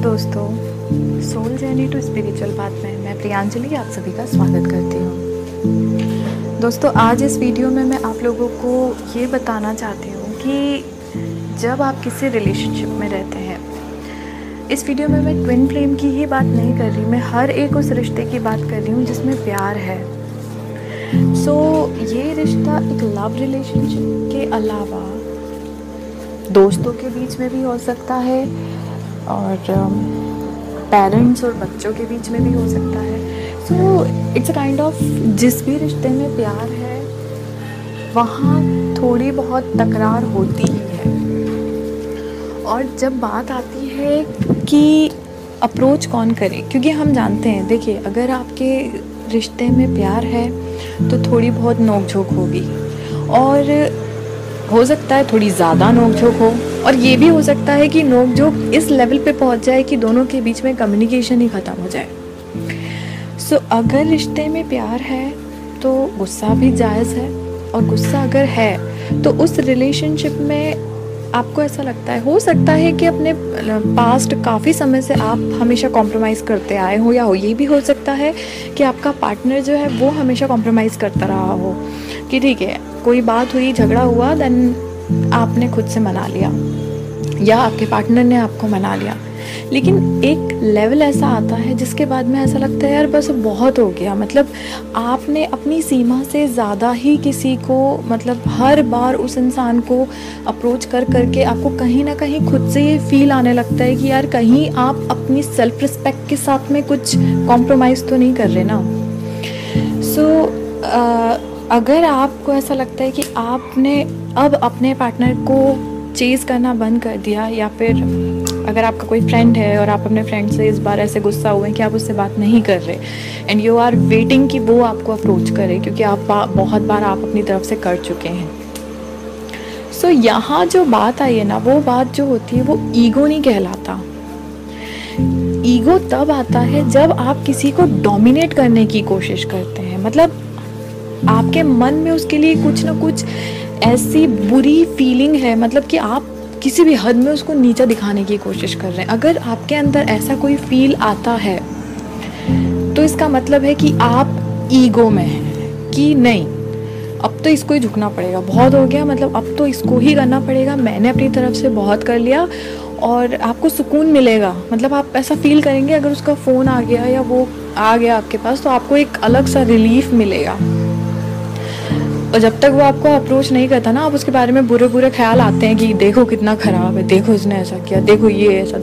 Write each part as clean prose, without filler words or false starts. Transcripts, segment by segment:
दोस्तों, soul journey to spiritual path में मैं प्रियांजलि आप सभी का स्वागत करती हूँ। दोस्तों, आज इस वीडियो में मैं आप लोगों को ये बताना चाहती हूँ कि जब आप किसी रिलेशनशिप में रहते हैं, इस वीडियो में मैं ट्विन फ्लेम की ही बात नहीं कर रही, मैं हर एक उस रिश्ते की बात कर रही हूँ जिसमें प्यार है। ये रिश्ता एक लव रिलेशनशिप के अलावा दोस्तों के बीच में भी हो सकता है और पेरेंट्स और बच्चों के बीच में भी हो सकता है। इट्स अ काइंड ऑफ, जिस भी रिश्ते में प्यार है वहाँ थोड़ी बहुत तकरार होती ही है। और जब बात आती है कि अप्रोच कौन करे, क्योंकि हम जानते हैं, देखिए, अगर आपके रिश्ते में प्यार है तो थोड़ी बहुत नोक-झोंक होगी और हो सकता है थोड़ी ज़्यादा नोक-झोंक हो, और ये भी हो सकता है कि नोक-झोंक इस लेवल पे पहुंच जाए कि दोनों के बीच में कम्युनिकेशन ही ख़त्म हो जाए। अगर रिश्ते में प्यार है तो गुस्सा भी जायज़ है, और गुस्सा अगर है तो उस रिलेशनशिप में आपको ऐसा लगता है, हो सकता है कि अपने पास्ट काफ़ी समय से आप हमेशा कॉम्प्रोमाइज़ करते आए हो, या ये भी हो सकता है कि आपका पार्टनर जो है वो हमेशा कॉम्प्रोमाइज़ करता रहा हो कि ठीक है, कोई बात हुई, झगड़ा हुआ, देन आपने खुद से मना लिया या आपके पार्टनर ने आपको मना लिया। लेकिन एक लेवल ऐसा आता है जिसके बाद में ऐसा लगता है यार बस बहुत हो गया, मतलब आपने अपनी सीमा से ज़्यादा ही किसी को, मतलब हर बार उस इंसान को अप्रोच कर करके आपको कहीं ना कहीं खुद से ये फील आने लगता है कि यार कहीं आप अपनी सेल्फ रिस्पेक्ट के साथ में कुछ कॉम्प्रोमाइज़ तो नहीं कर रहे ना। अगर आपको ऐसा लगता है कि आपने अब अपने पार्टनर को चेज़ करना बंद कर दिया, या फिर अगर आपका कोई फ्रेंड है और आप अपने फ्रेंड से इस बार ऐसे गुस्सा हुए कि आप उससे बात नहीं कर रहे एंड यू आर वेटिंग कि वो आपको अप्रोच करे, क्योंकि आप बहुत बार आप अपनी तरफ से कर चुके हैं। यहाँ जो बात आई है ना, वो बात जो होती है वो ईगो नहीं कहलाता। ईगो तब आता है जब आप किसी को डोमिनेट करने की कोशिश करते हैं, मतलब आपके मन में उसके लिए कुछ ना कुछ ऐसी बुरी फीलिंग है, मतलब कि आप किसी भी हद में उसको नीचा दिखाने की कोशिश कर रहे हैं। अगर आपके अंदर ऐसा कोई फील आता है तो इसका मतलब है कि आप ईगो में हैं कि नहीं, अब तो इसको ही झुकना पड़ेगा, बहुत हो गया, मतलब अब तो इसको ही करना पड़ेगा, मैंने अपनी तरफ से बहुत कर लिया। और आपको सुकून मिलेगा, मतलब आप ऐसा फील करेंगे अगर उसका फ़ोन आ गया या वो आ गया आपके पास तो आपको एक अलग सा रिलीफ मिलेगा। और जब तक वो आपको अप्रोच नहीं करता ना, आप उसके बारे में बुरे बुरे ख्याल आते हैं कि देखो कितना ख़राब है, देखो इसने ऐसा किया, देखो ये ऐसा,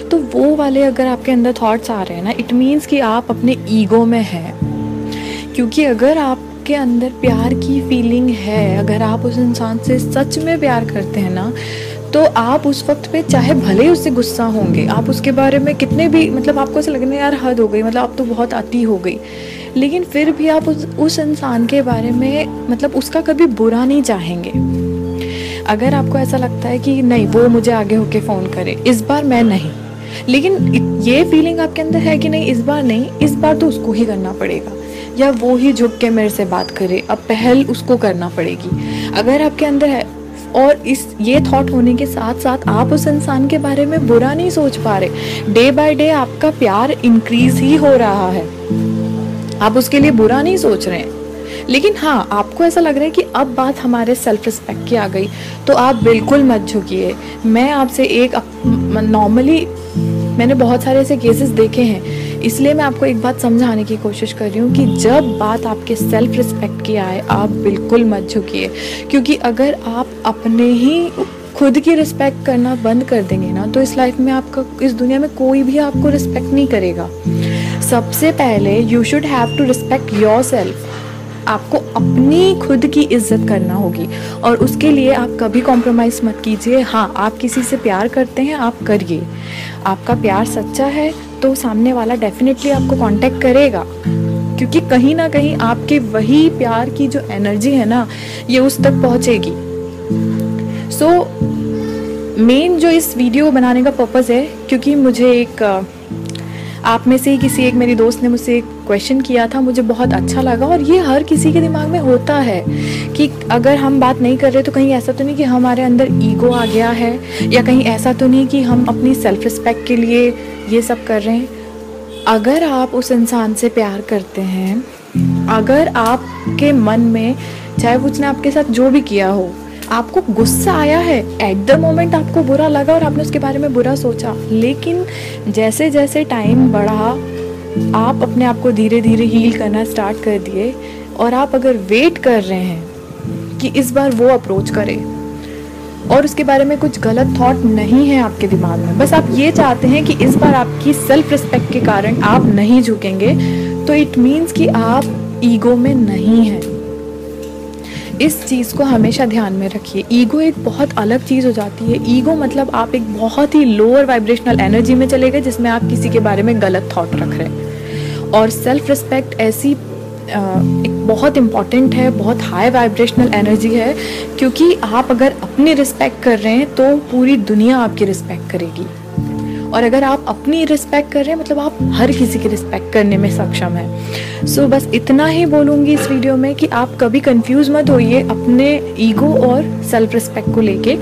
तो वो वाले अगर आपके अंदर थॉट्स आ रहे हैं ना, इट मीन्स कि आप अपने ईगो में हैं। क्योंकि अगर आपके अंदर प्यार की फीलिंग है, अगर आप उस इंसान से सच में प्यार करते हैं ना, तो आप उस वक्त पे चाहे भले ही उससे गुस्सा होंगे, आप उसके बारे में कितने भी, मतलब आपको ऐसा लगने यार हद हो गई, मतलब अब तो बहुत अति हो गई, लेकिन फिर भी आप उस इंसान के बारे में, मतलब उसका कभी बुरा नहीं चाहेंगे। अगर आपको ऐसा लगता है कि नहीं, वो मुझे आगे होके फ़ोन करे, इस बार मैं नहीं, लेकिन ये फीलिंग आपके अंदर है कि नहीं, इस बार नहीं, इस बार तो उसको ही करना पड़ेगा, या वो ही झुक के मेरे से बात करे, अब पहल उसको करना पड़ेगी, अगर आपके अंदर है, और ये थॉट होने के साथ साथ आप उस इंसान के बारे में बुरा नहीं सोच पा रहे, डे बाय डे आपका प्यार इंक्रीज ही हो रहा है, आप उसके लिए बुरा नहीं सोच रहे हैं, लेकिन हाँ, आपको ऐसा लग रहा है कि अब बात हमारे सेल्फ रिस्पेक्ट की आ गई, तो आप बिल्कुल मत झुकिए। मैं आपसे एक नॉर्मली मैंने बहुत सारे ऐसे केसेस देखे हैं, इसलिए मैं आपको एक बात समझाने की कोशिश कर रही हूँ कि जब बात आपके सेल्फ रिस्पेक्ट की आए, आप बिल्कुल मत झुकिए। क्योंकि अगर आप अपने ही खुद की रिस्पेक्ट करना बंद कर देंगे ना, तो इस लाइफ में आपका, इस दुनिया में कोई भी आपको रिस्पेक्ट नहीं करेगा। सबसे पहले you should have to respect yourself. आपको अपनी खुद की इज्जत करना होगी, और उसके लिए आप कभी कॉम्प्रोमाइज़ मत कीजिए। हाँ, आप किसी से प्यार करते हैं, आप करिए, आपका प्यार सच्चा है तो सामने वाला डेफिनेटली आपको कांटेक्ट करेगा, क्योंकि कहीं ना कहीं आपके वही प्यार की जो एनर्जी है ना, ये उस तक पहुँचेगी। मेन जो इस वीडियो बनाने का पर्पज़ है, क्योंकि मुझे एक आप में से ही किसी एक मेरी दोस्त ने मुझसे एक क्वेश्चन किया था, मुझे बहुत अच्छा लगा, और ये हर किसी के दिमाग में होता है कि अगर हम बात नहीं कर रहे तो कहीं ऐसा तो नहीं कि हमारे अंदर ईगो आ गया है, या कहीं ऐसा तो नहीं कि हम अपनी सेल्फ रिस्पेक्ट के लिए ये सब कर रहे हैं। अगर आप उस इंसान से प्यार करते हैं, अगर आपके मन में, चाहे उसने आपके साथ जो भी किया हो, आपको गुस्सा आया है, एट द मोमेंट आपको बुरा लगा और आपने उसके बारे में बुरा सोचा, लेकिन जैसे जैसे टाइम बढ़ा आप अपने आप को धीरे धीरे हील करना स्टार्ट कर दिए, और आप अगर वेट कर रहे हैं कि इस बार वो अप्रोच करे और उसके बारे में कुछ गलत थॉट नहीं है आपके दिमाग में, बस आप ये चाहते हैं कि इस बार आपकी सेल्फ रिस्पेक्ट के कारण आप नहीं झुकेंगे, तो इट मीन्स कि आप ईगो में नहीं हैं। इस चीज़ को हमेशा ध्यान में रखिए। ईगो एक बहुत अलग चीज़ हो जाती है। ईगो मतलब आप एक बहुत ही लोअर वाइब्रेशनल एनर्जी में चले गए जिसमें आप किसी के बारे में गलत थॉट रख रहे हैं। और सेल्फ रिस्पेक्ट ऐसी एक बहुत इम्पॉर्टेंट है, बहुत हाई वाइब्रेशनल एनर्जी है, क्योंकि आप अगर अपनी रिस्पेक्ट कर रहे हैं तो पूरी दुनिया आपकी रिस्पेक्ट करेगी, और अगर आप अपनी रिस्पेक्ट कर रहे हैं मतलब आप हर किसी की रिस्पेक्ट करने में सक्षम है। सो बस इतना ही बोलूँगी इस वीडियो में कि आप कभी कंफ्यूज मत होइए अपने ईगो और सेल्फ रिस्पेक्ट को लेके।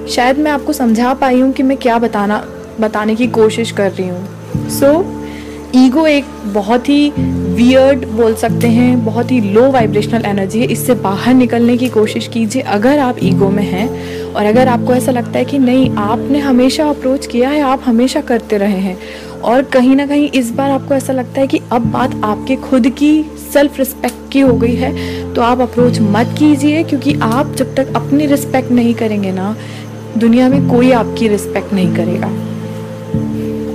शायद मैं आपको समझा पाई हूँ कि मैं क्या बताने की कोशिश कर रही हूँ। सो ईगो एक बहुत ही वियर्ड बोल सकते हैं, बहुत ही लो वाइब्रेशनल एनर्जी है। इससे बाहर निकलने की कोशिश कीजिए अगर आप ईगो में हैं, और अगर आपको ऐसा लगता है कि नहीं आपने हमेशा अप्रोच किया है, आप हमेशा करते रहे हैं, और कहीं ना कहीं इस बार आपको ऐसा लगता है कि अब बात आपके खुद की सेल्फ रिस्पेक्ट की हो गई है, तो आप अप्रोच मत कीजिए, क्योंकि आप जब तक अपनी रिस्पेक्ट नहीं करेंगे ना, दुनिया में कोई आपकी रिस्पेक्ट नहीं करेगा।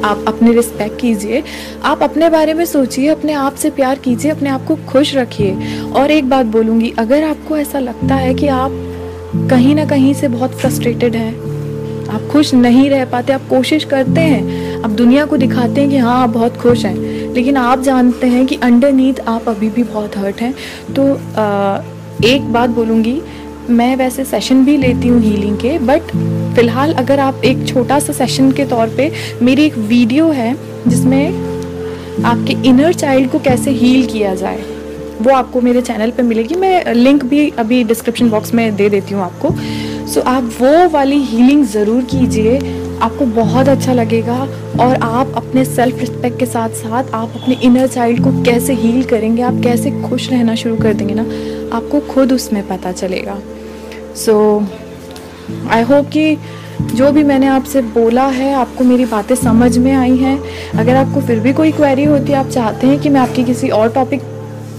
आप अपनी रिस्पेक्ट कीजिए, आप अपने बारे में सोचिए, अपने आप से प्यार कीजिए, अपने आप को खुश रखिए। और एक बात बोलूँगी, अगर आपको ऐसा लगता है कि आप कहीं ना कहीं से बहुत फ्रस्ट्रेटेड हैं, आप खुश नहीं रह पाते, आप कोशिश करते हैं, आप दुनिया को दिखाते हैं कि हाँ आप बहुत खुश हैं, लेकिन आप जानते हैं कि अंडरनीथ आप अभी भी बहुत हर्ट हैं, तो एक बात बोलूँगी, मैं वैसे सेशन भी लेती हूँ हीलिंग के, बट फ़िलहाल अगर आप एक छोटा सा सेशन के तौर पे, मेरी एक वीडियो है जिसमें आपके इनर चाइल्ड को कैसे हील किया जाए, वो आपको मेरे चैनल पे मिलेगी। मैं लिंक भी अभी डिस्क्रिप्शन बॉक्स में दे देती हूँ आपको। सो आप वो वाली हीलिंग ज़रूर कीजिए, आपको बहुत अच्छा लगेगा, और आप अपने सेल्फ रिस्पेक्ट के साथ साथ आप अपने इनर चाइल्ड को कैसे हील करेंगे, आप कैसे खुश रहना शुरू कर देंगे ना, आपको खुद उसमें पता चलेगा। सो आई होप कि जो भी मैंने आपसे बोला है आपको मेरी बातें समझ में आई हैं। अगर आपको फिर भी कोई क्वेरी होती है, आप चाहते हैं कि मैं आपकी किसी और टॉपिक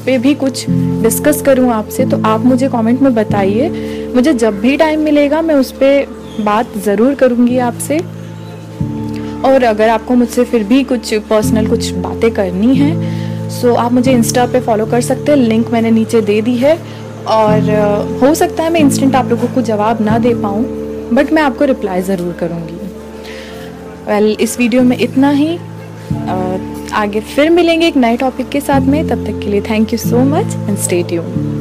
पे भी कुछ डिस्कस करूं आपसे, तो आप मुझे कमेंट में बताइए। मुझे जब भी टाइम मिलेगा मैं उस पर बात ज़रूर करूंगी आपसे। और अगर आपको मुझसे फिर भी कुछ पर्सनल कुछ बातें करनी हैं, सो आप मुझे इंस्टा पे फॉलो कर सकते हैं, लिंक मैंने नीचे दे दी है। और हो सकता है मैं इंस्टेंट आप लोगों को जवाब ना दे पाऊँ, बट मैं आपको रिप्लाई ज़रूर करूँगी। वेल, इस वीडियो में इतना ही। आगे फिर मिलेंगे एक नए टॉपिक के साथ में, तब तक के लिए thank you so much and stay tuned.